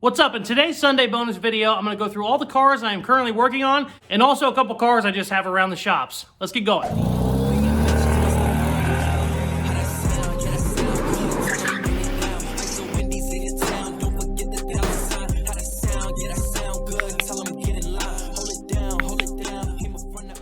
What's up? In today's Sunday bonus video, I'm going to go through all the cars I am currently working on, and also a couple cars I just have around the shops. Let's get going. I'm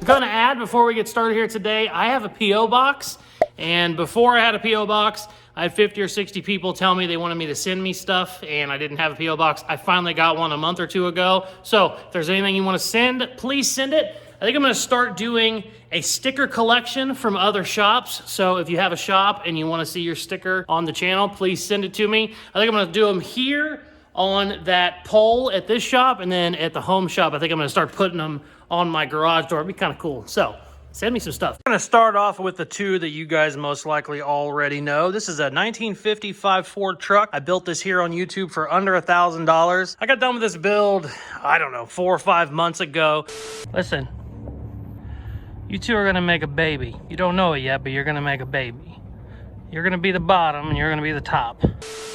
going to add, before we get started here today, I have a P.O. box, and before I had a P.O. box, I had 50 or 60 people tell me they wanted me to send me stuff, and I didn't have a P.O. box. I finally got one a month or two ago. So if there's anything you want to send, please send it. I think I'm going to start doing a sticker collection from other shops. So if you have a shop and you want to see your sticker on the channel, please send it to me. I think I'm going to do them here on that pole at this shop, and then at the home shop, I think I'm going to start putting them on my garage door. It'd be kind of cool. So send me some stuff. I'm going to start off with the two that you guys most likely already know. This is a 1955 Ford truck. I built this here on YouTube for under $1,000. I got done with this build, I don't know, 4 or 5 months ago. Listen, you two are going to make a baby. You don't know it yet, but you're going to make a baby. You're going to be the bottom and you're going to be the top.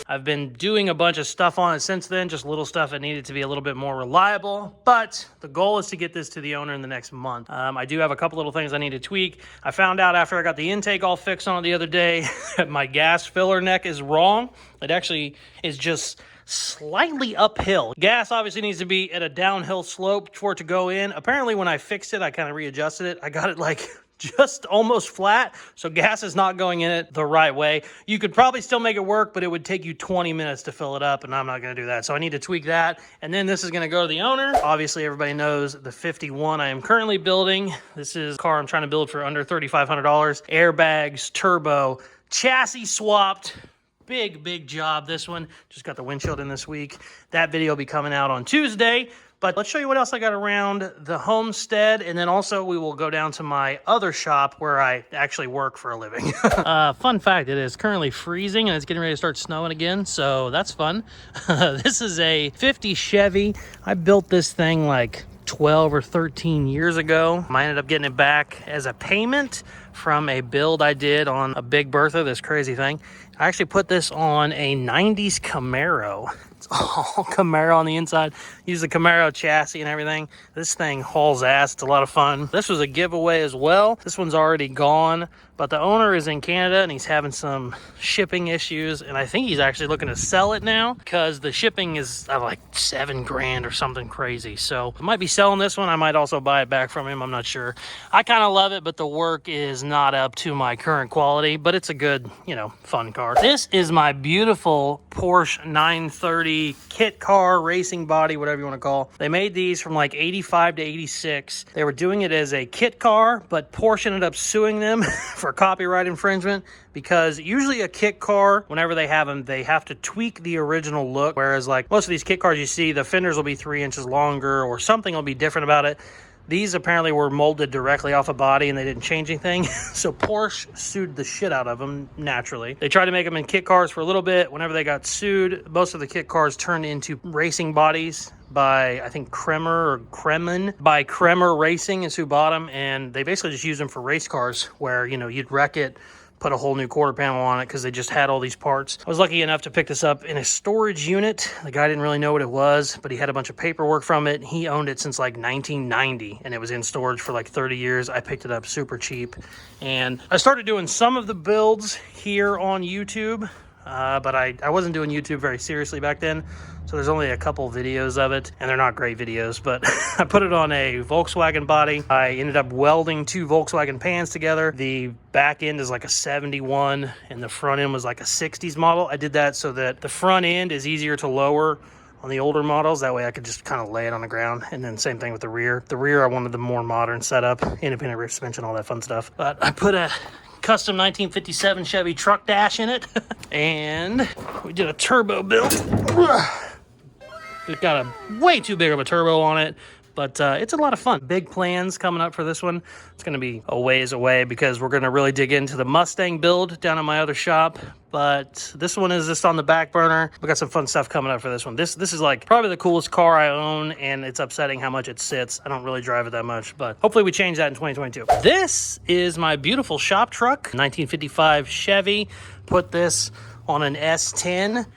I've been doing a bunch of stuff on it since then, just little stuff that needed to be a little bit more reliable, but the goal is to get this to the owner in the next month. I do have a couple little things I need to tweak. I found out after I got the intake all fixed on it the other day that my gas filler neck is wrong. It actually is just slightly uphill. Gas obviously needs to be at a downhill slope for it to go in. Apparently when I fixed it, I kind of readjusted it. I got it like just almost flat, so gas is not going in it the right way. You could probably still make it work, but it would take you 20 minutes to fill it up, and I'm not going to do that. So I need to tweak that, and then this is going to go to the owner. Obviously, everybody knows the 51 I am currently building. This is a car I'm trying to build for under $3,500. Airbags, turbo, chassis swapped. Big job, this one. Just got the windshield in this week. That video will be coming out on Tuesday. But let's show you what else I got around the homestead, and then also we will go down to my other shop where I actually work for a living. Fun fact, it is currently freezing and it's getting ready to start snowing again, so that's fun. This is a 50 Chevy. I built this thing like 12 or 13 years ago. I ended up getting it back as a payment from a build I did on a Big Bertha, this crazy thing. I actually put this on a 90s Camaro. It's all Camaro on the inside. Use the Camaro chassis and everything. This thing hauls ass. It's a lot of fun. This was a giveaway as well. This one's already gone, but the owner is in Canada and he's having some shipping issues, and I think he's actually looking to sell it now because the shipping is like $7 grand or something crazy. So I might be selling this one. I might also buy it back from him. I'm not sure. I kind of love it, but the work is not up to my current quality, but it's a good, you know, fun car. This is my beautiful Porsche 930 kit car, racing body, whatever you want to call. They made these from like 85 to 86. They were doing it as a kit car, but Porsche ended up suing them for copyright infringement because usually a kit car, whenever they have them, they have to tweak the original look. Whereas like most of these kit cars you see, the fenders will be 3 inches longer or something will be different about it. These apparently were molded directly off a body and they didn't change anything. So Porsche sued the shit out of them, naturally. They tried to make them in kit cars for a little bit. Whenever they got sued, most of the kit cars turned into racing bodies by, I think, by Kremer Racing is who bought them. And they basically just used them for race cars where, you know, you'd wreck it, put a whole new quarter panel on it because they just had all these parts. I was lucky enough to pick this up in a storage unit. The guy didn't really know what it was, but he had a bunch of paperwork from it. He owned it since like 1990 and it was in storage for like 30 years. I picked it up super cheap and I started doing some of the builds here on YouTube, but I wasn't doing YouTube very seriously back then. So there's only a couple videos of it, and they're not great videos, but I put it on a Volkswagen body. I ended up welding 2 Volkswagen pans together. The back end is like a 71, and the front end was like a 60s model. I did that so that the front end is easier to lower on the older models. That way I could just kind of lay it on the ground. And then same thing with the rear. The rear, I wanted the more modern setup, independent rear suspension, all that fun stuff. But I put a custom 1957 Chevy truck dash in it, and we did a turbo build. It's got a way too big of a turbo on it, but it's a lot of fun. Big plans coming up for this one. It's going to be a ways away because we're going to really dig into the Mustang build down at my other shop. But this one is just on the back burner. We got some fun stuff coming up for this one. This is like probably the coolest car I own, and it's upsetting how much it sits. I don't really drive it that much, but hopefully we change that in 2022. This is my beautiful shop truck, 1955 Chevy. Put this on an S10.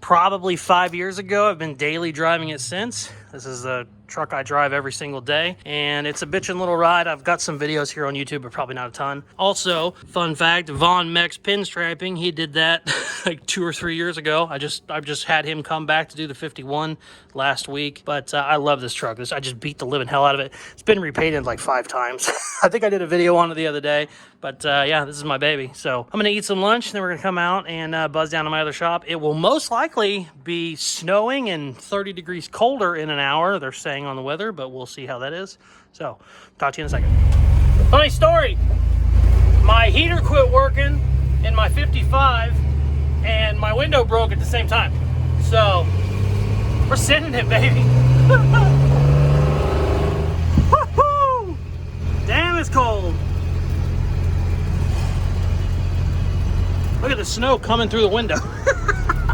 probably 5 years ago. I've been daily driving it since. This is a truck I drive every single day, and it's a bitchin' little ride. I've got some videos here on YouTube, but probably not a ton. Also, fun fact, Von Mex pinstriping, he did that like 2 or 3 years ago. I've just had him come back to do the 51 last week, but I love this truck. I just beat the living hell out of it. It's been repainted like 5 times. I think I did a video on it the other day, but yeah, this is my baby. So I'm gonna eat some lunch, then we're gonna come out and buzz down to my other shop. It will most likely be snowing and 30 degrees colder in an hour. They're saying on the weather, but we'll see how that is. So talk to you in a second. Funny story, my heater quit working in my 55 and my window broke at the same time. So we're sending it, baby. Woo-hoo! Damn, it's cold. Look at the snow coming through the window.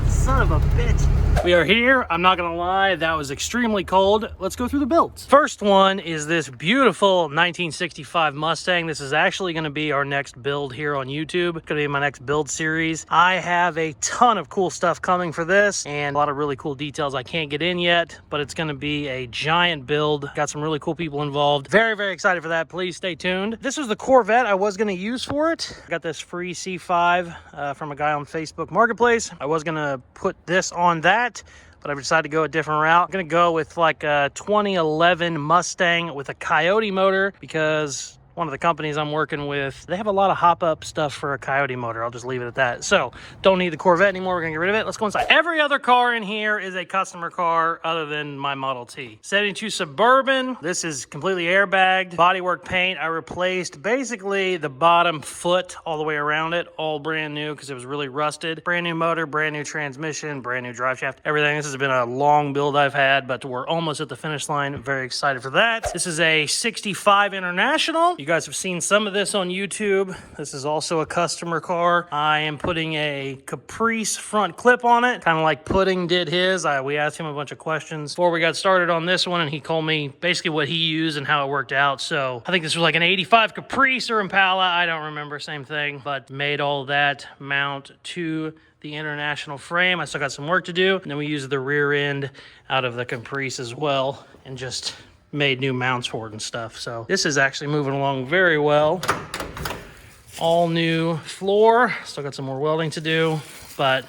Son of a bitch. We are here. I'm not gonna lie, that was extremely cold. Let's go through the builds. First one is this beautiful 1965 Mustang. This is actually gonna be our next build here on YouTube. It's gonna be my next build series. I have a ton of cool stuff coming for this and a lot of really cool details I can't get in yet, but it's gonna be a giant build. Got some really cool people involved. Very, very excited for that. Please stay tuned. This was the Corvette I was gonna use for it. I got this free C5 from a guy on Facebook Marketplace. I was gonna put this on that, but I've decided to go a different route. I'm gonna go with like a 2011 Mustang with a Coyote motor because one of the companies I'm working with, they have a lot of hop-up stuff for a Coyote motor. I'll just leave it at that. So don't need the Corvette anymore. We're gonna get rid of it. Let's go inside. Every other car in here is a customer car other than my Model T. 72 Suburban. This is completely airbagged. Bodywork paint. I replaced basically the bottom foot all the way around it, all brand new because it was really rusted. Brand new motor, brand new transmission, brand new drive shaft, everything. This has been a long build I've had, but we're almost at the finish line. Very excited for that. This is a 65 International. You guys have seen some of this on YouTube. This is also a customer car. I am putting a Caprice front clip on it, kind of like Pudding did his. We asked him a bunch of questions before we got started on this one, and he told me basically what he used and how it worked out. So I think this was like an 85 Caprice or Impala. I don't remember, same thing, but made all that mount to the International frame. I still got some work to do. And then we used the rear end out of the Caprice as well and just made new mounts for it and stuff. So this is actually moving along very well. All new floor. Still got some more welding to do, but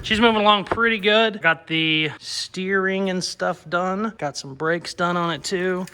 she's moving along pretty good. Got the steering and stuff done. Got some brakes done on it too.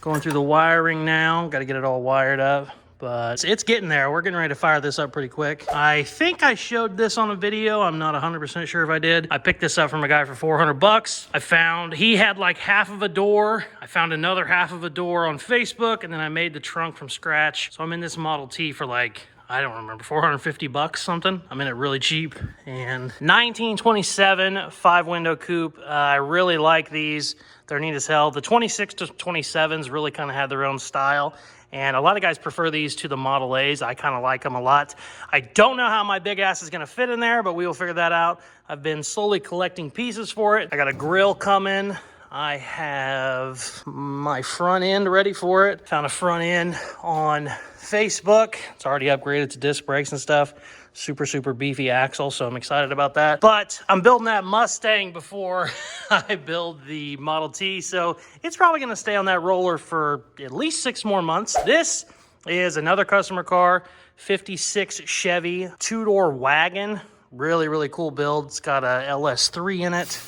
Going through the wiring now. Got to get it all wired up. But it's getting there. We're getting ready to fire this up pretty quick. I think I showed this on a video. I'm not 100% sure if I did. I picked this up from a guy for 400 bucks. I found he had like half of a door. I found another half of a door on Facebook, and then I made the trunk from scratch. So I'm in this Model T for like, I don't remember, 450 bucks something. I'm in it really cheap. And 1927 5-window coupe. I really like these. They're neat as hell. The 26 to 27s really kind of had their own style. And a lot of guys prefer these to the Model A's. I kind of like them a lot. I don't know how my big ass is gonna fit in there, but we will figure that out. I've been slowly collecting pieces for it. I got a grill coming. I have my front end ready for it. Found a front end on Facebook. It's already upgraded to disc brakes and stuff. Super, super beefy axle, so I'm excited about that. But I'm building that Mustang before I build the Model T, so it's probably gonna stay on that roller for at least 6 more months. This is another customer car, 56 Chevy, 2-door wagon. Really, really cool build. It's got a LS3 in it.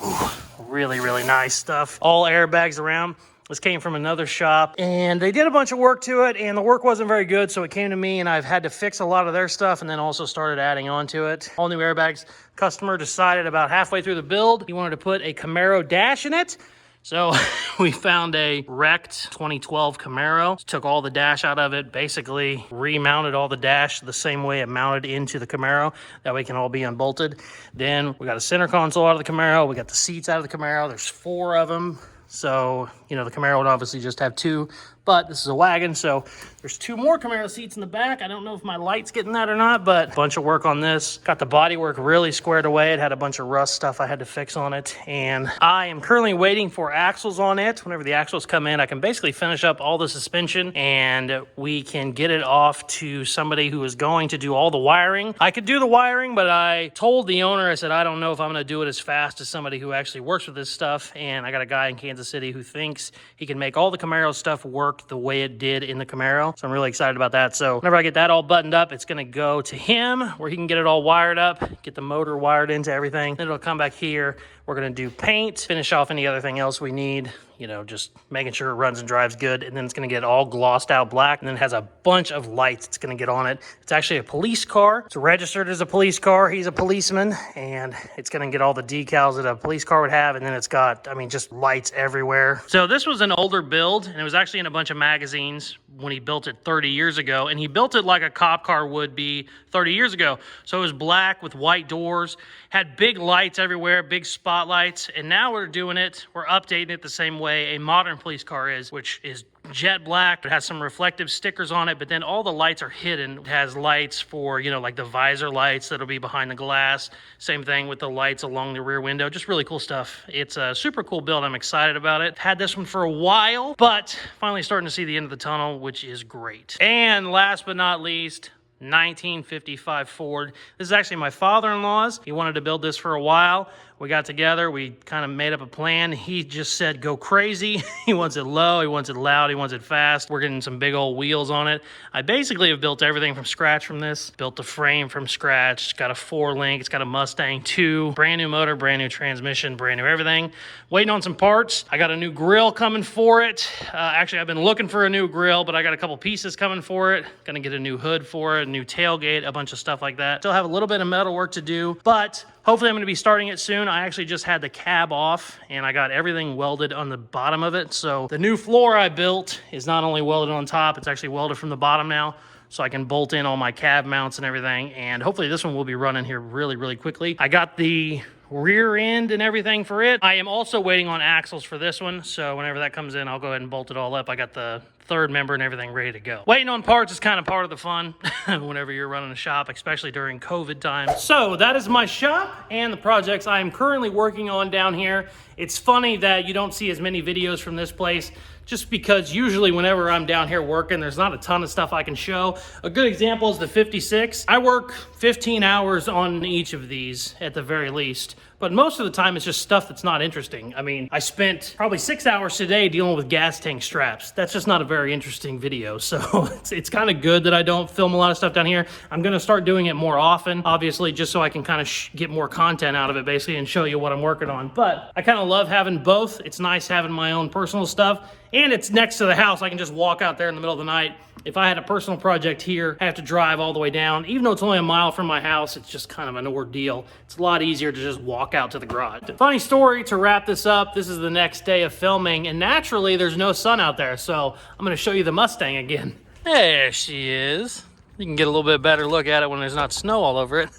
Ooh, really, really nice stuff. All airbags around. This came from another shop, and they did a bunch of work to it, and the work wasn't very good, so it came to me, and I've had to fix a lot of their stuff, and then also started adding on to it. All new airbags. Customer decided about halfway through the build, he wanted to put a Camaro dash in it. So we found a wrecked 2012 Camaro, took all the dash out of it, basically remounted all the dash the same way it mounted into the Camaro. That way it can all be unbolted. Then we got a center console out of the Camaro. We got the seats out of the Camaro. There's 4 of them. So, you know, the Camaro would obviously just have 2, but this is a wagon, so there's 2 more Camaro seats in the back. I don't know if my light's getting that or not, but a bunch of work on this. Got the body work really squared away. It had a bunch of rust stuff I had to fix on it, and I am currently waiting for axles on it. Whenever the axles come in, I can basically finish up all the suspension, and we can get it off to somebody who is going to do all the wiring. I could do the wiring, but I told the owner, I said, I don't know if I'm going to do it as fast as somebody who actually works with this stuff, and I got a guy in Kansas City who thinks he can make all the Camaro stuff work the way it did in the Camaro. So I'm really excited about that. So whenever I get that all buttoned up, it's going to go to him where he can get it all wired up, get the motor wired into everything. Then it'll come back here. We're going to do paint, finish off any other thing else we need, you know, just making sure it runs and drives good. And then it's going to get all glossed out black, and then it has a bunch of lights it's going to get on it. It's actually a police car. It's registered as a police car. He's a policeman, and it's going to get all the decals that a police car would have. And then it's got, I mean, just lights everywhere. So this was an older build, and it was actually in a bunch of magazines when he built it 30 years ago. And he built it like a cop car would be 30 years ago. So it was black with white doors, had big lights everywhere, big spotlights. And now we're doing it, we're updating it the same way a modern police car is, which is jet black. It has some reflective stickers on it, but then all the lights are hidden. It has lights for, you know, like the visor lights that'll be behind the glass. Same thing with the lights along the rear window. Just really cool stuff. It's a super cool build. I'm excited about it. Had this one for a while, but finally starting to see the end of the tunnel, which is great. And last but not least, 1955 Ford. This is actually my father-in-law's. He wanted to build this for a while. We got together, we kind of made up a plan. He just said, go crazy. He wants it low, he wants it loud, he wants it fast. We're getting some big old wheels on it. I basically have built everything from scratch from this. Built the frame from scratch. It's got a 4-link, it's got a Mustang 2, brand new motor, brand new transmission, brand new everything. Waiting on some parts. I got a new grill coming for it. Actually, I've been looking for a new grill, but I got a couple pieces coming for it. Gonna get a new hood for it, a new tailgate, a bunch of stuff like that. Still have a little bit of metal work to do, but hopefully I'm going to be starting it soon. I actually just had the cab off, and I got everything welded on the bottom of it. So the new floor I built is not only welded on top, it's actually welded from the bottom now, so I can bolt in all my cab mounts and everything. And hopefully this one will be running here really, really quickly. I got the rear end and everything for it. I am also waiting on axles for this one, so whenever that comes in, I'll go ahead and bolt it all up. I got the third member and everything ready to go. Waiting on parts is kind of part of the fun whenever you're running a shop, especially during COVID time. So that is my shop and the projects I am currently working on down here. It's funny that you don't see as many videos from this place, just because usually whenever I'm down here working, there's not a ton of stuff I can show. A good example is the 56. I work 15 hours on each of these at the very least, but most of the time it's just stuff that's not interesting. I mean, I spent probably 6 hours today dealing with gas tank straps. That's just not a very interesting video. So it's kind of good that I don't film a lot of stuff down here. I'm gonna start doing it more often, obviously, just so I can kind of get more content out of it basically and show you what I'm working on. But I kind of love having both. It's nice having my own personal stuff, and it's next to the house. I can just walk out there in the middle of the night. If I had a personal project here, I have to drive all the way down. Even though it's only a mile from my house, it's just kind of an ordeal. It's a lot easier to just walk out to the garage. Funny story to wrap this up. This is the next day of filming, and naturally there's no sun out there, so I'm gonna show you the Mustang again. There she is. You can get a little bit better look at it when there's not snow all over it.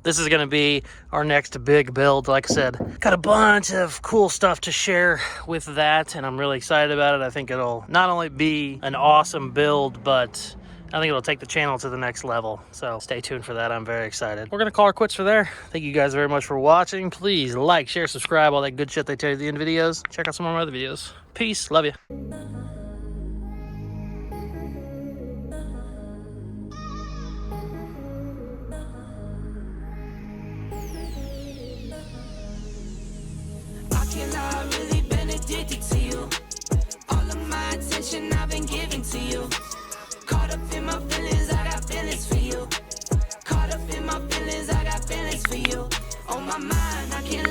This is going to be our next big build. Like I said, got a bunch of cool stuff to share with that, and I'm really excited about it. I think it'll not only be an awesome build, but I think it'll take the channel to the next level. So stay tuned for that. I'm very excited. We're going to call our quits for there. Thank you guys very much for watching. Please like, share, subscribe, all that good shit they tell you at the end of videos. Check out some more of my other videos. Peace. Love you. I've really been addicted to you. All of my attention I've been giving to you. Caught up in my feelings, I got feelings for you. Caught up in my feelings, I got feelings for you. On my mind, I can't